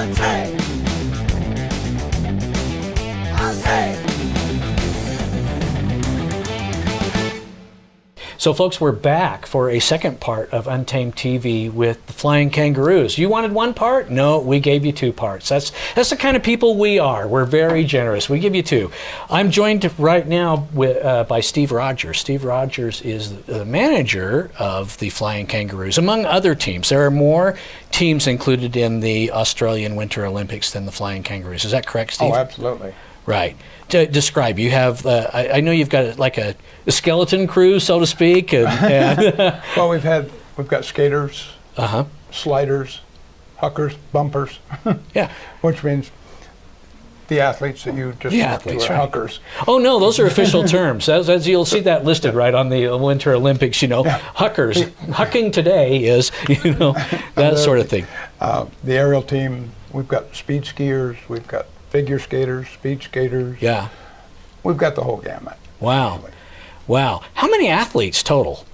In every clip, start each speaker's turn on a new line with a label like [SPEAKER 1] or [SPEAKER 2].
[SPEAKER 1] Untamed. Untamed.
[SPEAKER 2] So, folks, we're back for a second part of Untamed TV with the Flying Kangaroos. You wanted one part? No, we gave you two parts. That's the kind of people we are. We're very generous. We give you two. I'm joined right now by Steve Rogers. Steve Rogers is the manager of the Flying Kangaroos, among other teams. There are more teams included in the Australian Winter Olympics than the Flying Kangaroos. Is that correct, Steve?
[SPEAKER 3] Oh, absolutely.
[SPEAKER 2] Right. To describe, you have, I know you've got like a skeleton crew, so to speak. And
[SPEAKER 3] Well, we've got skaters, sliders, huckers, bumpers.
[SPEAKER 2] Yeah.
[SPEAKER 3] Which means the athletes that you just talked to are huckers.
[SPEAKER 2] Oh no, those are official terms. As you'll see that listed right on the Winter Olympics. Huckers. Hucking today is, that sort of thing.
[SPEAKER 3] The aerial team, we've got speed skiers, we've got figure skaters, speed skaters.
[SPEAKER 2] Yeah.
[SPEAKER 3] We've got the whole gamut.
[SPEAKER 2] Wow. Wow. How many athletes total?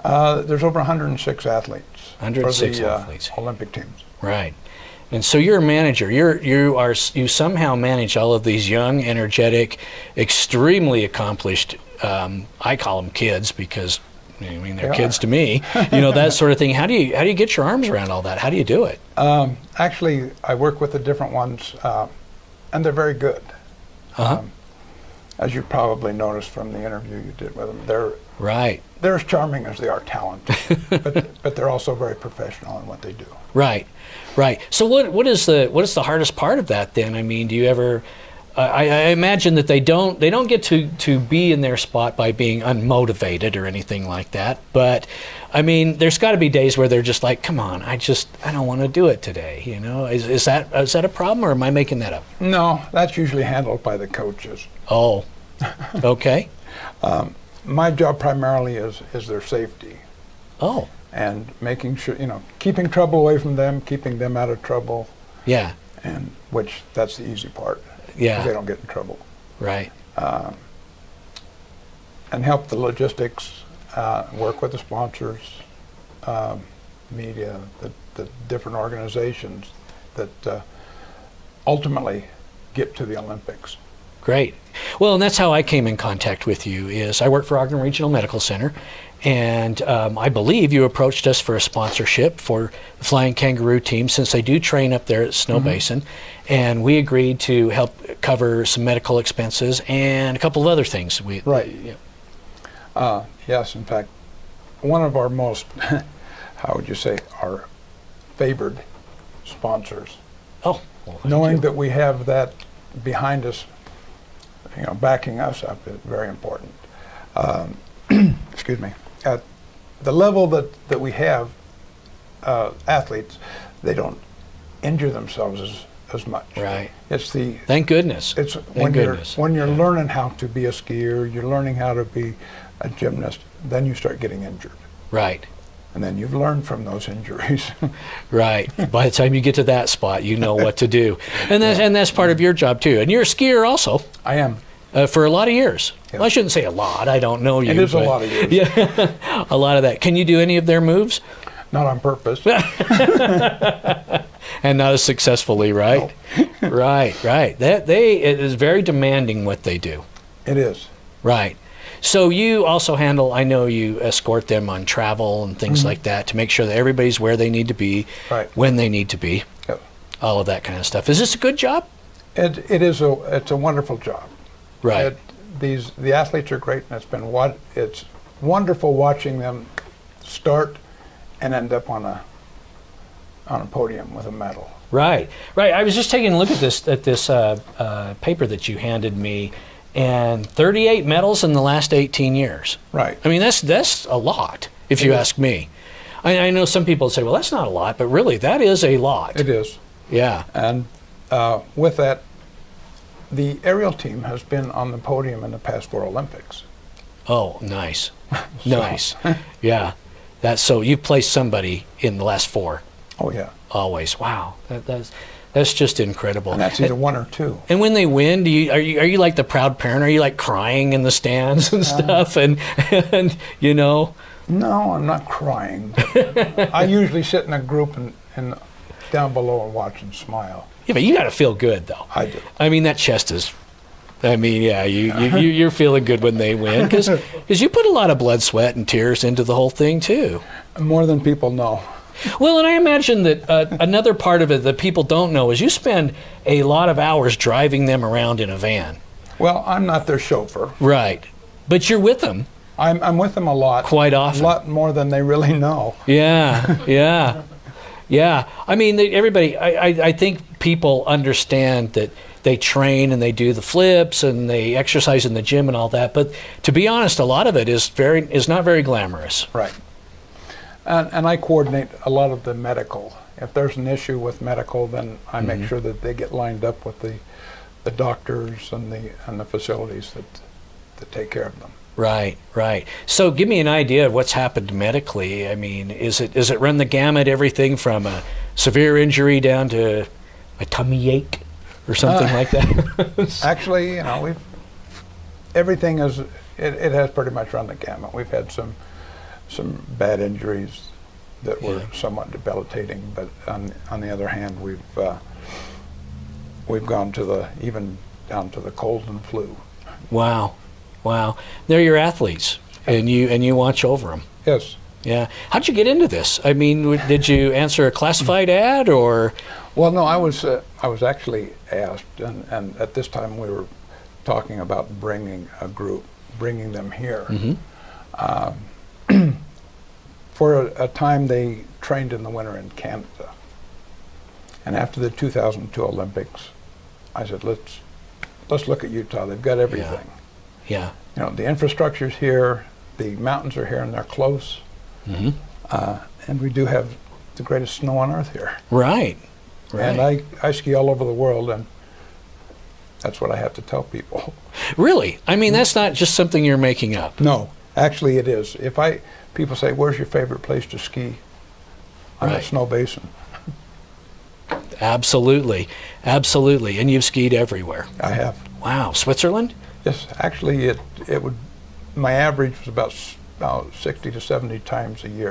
[SPEAKER 3] There's over 106 athletes.
[SPEAKER 2] 106
[SPEAKER 3] for the,
[SPEAKER 2] athletes.
[SPEAKER 3] Olympic teams.
[SPEAKER 2] Right. And so you're a manager. You somehow manage all of these young, energetic, extremely accomplished. I call them kids because they're kids to me. That sort of thing. How do you get your arms around all that? How do you do it?
[SPEAKER 3] Actually, I work with the different ones, and they're very good. As you probably noticed from the interview you did with them, they're as charming as they are talented, but they're also very professional in what they do.
[SPEAKER 2] Right. So what is the hardest part of that then? I mean, do you ever? I imagine that they don't get to be in their spot by being unmotivated or anything like that. But I mean, there's got to be days where they're just like, come on, I don't want to do it today. Is that a problem, or am I making that up?
[SPEAKER 3] No, that's usually handled by the coaches.
[SPEAKER 2] Oh, okay.
[SPEAKER 3] My job primarily is their safety.
[SPEAKER 2] Oh.
[SPEAKER 3] And making sure, keeping trouble away from them, keeping them out of trouble.
[SPEAKER 2] Yeah.
[SPEAKER 3] And that's the easy part.
[SPEAKER 2] Yeah.
[SPEAKER 3] 'Cause they don't get in trouble.
[SPEAKER 2] Right.
[SPEAKER 3] And help the logistics, work with the sponsors, media, the different organizations that ultimately get to the Olympics.
[SPEAKER 2] Great. Well, and that's how I came in contact with you. Is I work for Ogden Regional Medical Center, and I believe you approached us for a sponsorship for the Flying Kangaroo team, since they do train up there at Snow Basin, and we agreed to help cover some medical expenses and a couple of other things.
[SPEAKER 3] Yes, in fact, one of our most, how would you say, our favored sponsors.
[SPEAKER 2] Oh, well,
[SPEAKER 3] knowing that we have that behind us, backing us up is very important. Excuse me. At the level that we have, athletes, they don't injure themselves as much.
[SPEAKER 2] Right.
[SPEAKER 3] It's
[SPEAKER 2] thank goodness.
[SPEAKER 3] It's when you're learning how to be a skier, you're learning how to be a gymnast, then you start getting injured.
[SPEAKER 2] Right.
[SPEAKER 3] And then you've learned from those injuries.
[SPEAKER 2] Right. By the time you get to that spot, you know what to do. And that's part of your job too. And you're a skier also.
[SPEAKER 3] I am.
[SPEAKER 2] For a lot of years.
[SPEAKER 3] Yeah.
[SPEAKER 2] Well, I shouldn't say a lot. I don't know you.
[SPEAKER 3] It is a lot of years.
[SPEAKER 2] Yeah, a lot of that. Can you do any of their moves?
[SPEAKER 3] Not on purpose.
[SPEAKER 2] And not as successfully, right? No. Right. It is very demanding what they do.
[SPEAKER 3] It is.
[SPEAKER 2] Right. So you also handle, I know you escort them on travel and things like that to make sure that everybody's where they need to be, when they need to be, all of that kind of stuff. Is this a good job?
[SPEAKER 3] It is. It's a wonderful job.
[SPEAKER 2] Right.
[SPEAKER 3] The athletes are great, and it's wonderful watching them start and end up on a podium with a medal.
[SPEAKER 2] Right. I was just taking a look at this paper that you handed me, and 38 medals in the last 18 years.
[SPEAKER 3] Right.
[SPEAKER 2] I mean, that's a lot, if you ask me. I know some people say, well, that's not a lot, but really, that is a lot.
[SPEAKER 3] It is.
[SPEAKER 2] Yeah.
[SPEAKER 3] And with that, the aerial team has been on the podium in the past 4 Olympics.
[SPEAKER 2] Oh, nice. Nice. Yeah. So you've placed somebody in the last 4.
[SPEAKER 3] Oh, yeah.
[SPEAKER 2] Always. Wow. That's just incredible.
[SPEAKER 3] And that's either 1 or 2.
[SPEAKER 2] And when they win, are you like the proud parent? Are you like crying in the stands and stuff? And
[SPEAKER 3] No, I'm not crying. I usually sit in a group and down below and watch them smile.
[SPEAKER 2] Yeah, but you got to feel good, though.
[SPEAKER 3] I do.
[SPEAKER 2] I mean, that chest is... I mean, yeah, you're feeling good when they win because you put a lot of blood, sweat, and tears into the whole thing, too.
[SPEAKER 3] More than people know.
[SPEAKER 2] Well, and I imagine that another part of it that people don't know is you spend a lot of hours driving them around in a van.
[SPEAKER 3] Well, I'm not their chauffeur.
[SPEAKER 2] Right. But you're with them.
[SPEAKER 3] I'm with them a lot.
[SPEAKER 2] Quite often.
[SPEAKER 3] A lot more than they really know.
[SPEAKER 2] Yeah, yeah, yeah. I mean, everybody, I think people understand that they train and they do the flips and they exercise in the gym and all that. But to be honest, a lot of it is not very glamorous.
[SPEAKER 3] Right. And I coordinate a lot of the medical. If there's an issue with medical, then I make sure that they get lined up with the doctors and the facilities that take care of them.
[SPEAKER 2] Right, right. So give me an idea of what's happened medically. I mean, is it run the gamut, everything from a severe injury down to a tummy ache or something like that?
[SPEAKER 3] Actually, everything is it has pretty much run the gamut. We've had some bad injuries that were somewhat debilitating, but on the other hand, we've gone to even down to the cold and flu.
[SPEAKER 2] Wow. Wow, they're your athletes, and you watch over them.
[SPEAKER 3] Yes.
[SPEAKER 2] Yeah. How'd you get into this? I mean, did you answer a classified ad, or?
[SPEAKER 3] Well, no, I was actually asked, and at this time we were talking about bringing them here.
[SPEAKER 2] Mm-hmm.
[SPEAKER 3] For a time, they trained in the winter in Canada, and after the 2002 Olympics, I said, let's look at Utah. They've got everything.
[SPEAKER 2] Yeah.
[SPEAKER 3] The infrastructure's here, the mountains are here, and they're close.
[SPEAKER 2] Mm-hmm.
[SPEAKER 3] And we do have the greatest snow on earth here.
[SPEAKER 2] Right.
[SPEAKER 3] And I ski all over the world, and that's what I have to tell people.
[SPEAKER 2] Really? I mean, that's not just something you're making up.
[SPEAKER 3] No, actually it is. People say, where's your favorite place to ski? I'm at Snow Basin.
[SPEAKER 2] Absolutely. Absolutely. And you've skied everywhere.
[SPEAKER 3] I have.
[SPEAKER 2] Wow. Switzerland?
[SPEAKER 3] Yes, actually, my average was about 60 to 70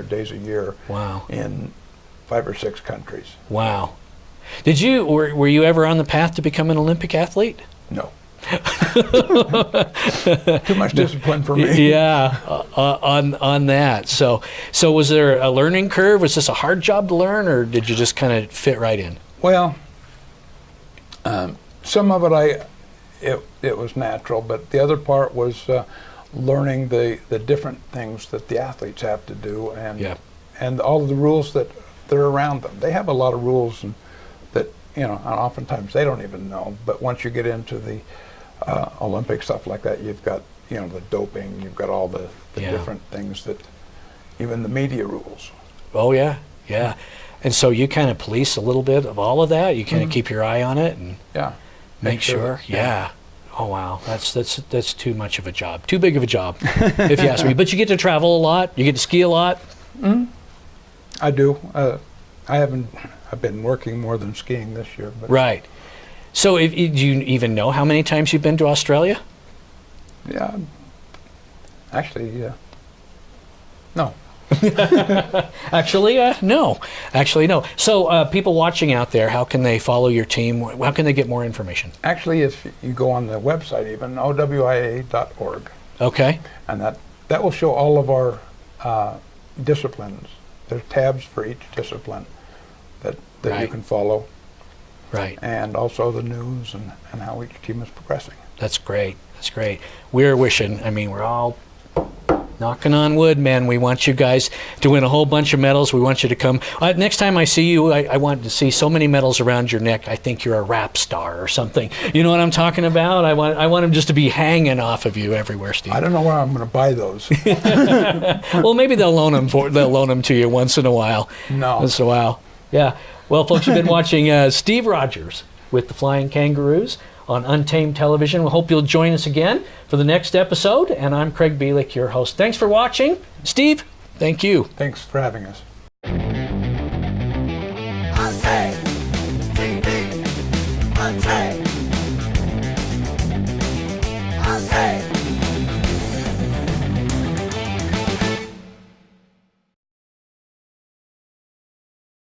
[SPEAKER 3] days a year.
[SPEAKER 2] Wow.
[SPEAKER 3] In 5 or 6 countries.
[SPEAKER 2] Wow. Were you ever on the path to become an Olympic athlete?
[SPEAKER 3] No. Too much discipline for me.
[SPEAKER 2] Yeah, on that. So was there a learning curve? Was this a hard job to learn, or did you just kind of fit right in?
[SPEAKER 3] Well, some of it was natural, but the other part was learning the different things that the athletes have to do, and all of the rules that are around them. They have a lot of rules that and oftentimes they don't even know. But once you get into the Olympic stuff like that, you've got the doping, you've got all the different things that even the media rules.
[SPEAKER 2] Oh yeah, yeah. And so you kind of police a little bit of all of that. You kind of keep your eye on it and make sure. Yeah. Oh wow, that's too much of a job. Too big of a job, if you ask me. But you get to travel a lot. You get to ski a lot.
[SPEAKER 3] Mm-hmm. I do. I've been working more than skiing this year. But
[SPEAKER 2] right. So, do you even know how many times you've been to Australia?
[SPEAKER 3] Yeah. Actually, no.
[SPEAKER 2] Actually, no. Actually, no. So, people watching out there, how can they follow your team? How can they get more information?
[SPEAKER 3] Actually, if you go on the website, even owia.org.
[SPEAKER 2] Okay.
[SPEAKER 3] And that will show all of our disciplines. There's tabs for each discipline that you can follow.
[SPEAKER 2] Right.
[SPEAKER 3] And also the news and how each team is progressing.
[SPEAKER 2] That's great. That's great. We're wishing, we're all knocking on wood, man. We want you guys to win a whole bunch of medals. We want you to come. Next time I see you, I want to see so many medals around your neck. I think you're a rap star or something. You know what I'm talking about? I want them just to be hanging off of you everywhere, Steve.
[SPEAKER 3] I don't know where I'm going to buy those.
[SPEAKER 2] Well, maybe they'll loan them to you once in a while.
[SPEAKER 3] No.
[SPEAKER 2] Once in a while. Yeah. Well, folks, you've been watching Steve Rogers with the Flying Kangaroos on Untamed Television. We hope you'll join us again for the next episode. And I'm Craig Bielek, your host. Thanks for watching. Steve, thank you.
[SPEAKER 3] Thanks for having us.